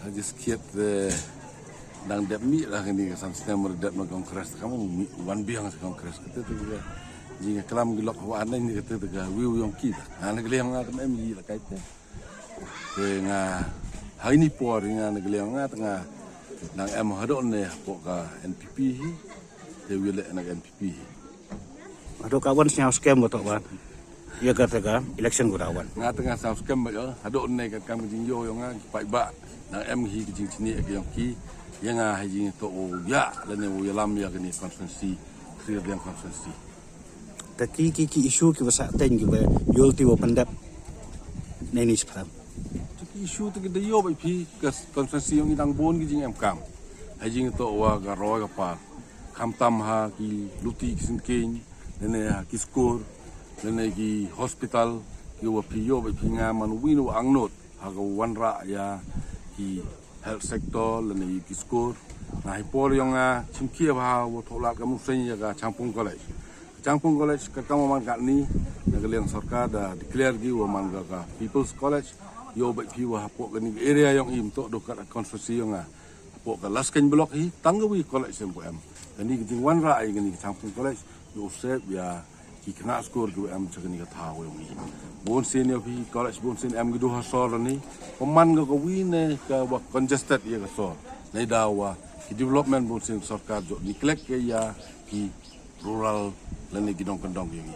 I just keep dang dep mi lah ini sam sistem meredat nak kongres kamu wan biang sa kongres kata tu juga jika kelam gilok wan ini kata tu ga wiu yong ki ana geliang ngat mi la kait te nga hai ni por nga na geliang ngat nga nang em hadon ne po ka NPP te wile na NPP Ado kawan siang scam betul wan. Ia kata election gudawan. Nga tengah sam scam ba hadon ne ka kam jing yo nga pai ba nang em hi jing sini ke yong ki yang haji to ya lene wo yalam ya kini konferensi clear yang konferensi Tapi kiki isu ki basa ten ki ba yol ti wo pandap neni sepram. Taki isu tu kita yo bai pi ke konferensi yang idang bon ki jing em kam haji to wa ga ro ga pa kam tam ha ki luti kisin king lene ha ki skor lene ki hospital ki wa pi yo bai pi nga man winu angnot ha ga wanra ya ki health sector lene ki skor na hipor yang chimkia ba wo tholak kamu sen ya ga Champung college ka kamu man ka ni nagaliang sarkar da declare gi wo man ga people's college yo ba pi wa hapo ga ni area yang im to do ka konstitusi yang hapo ka lasken block hi tanggawi college sem em ni ki wan ra ai ni Champung college yo sep ya ki kena skor gi em chagni ka tha wo ni bon sen yo pi college bon sen em gi do ha sor ni peman ga wine ka wa congested ya ka sor nei dawa ki development bon sen sarkar jo neglect ke ya ki rural lene gidong kendong yang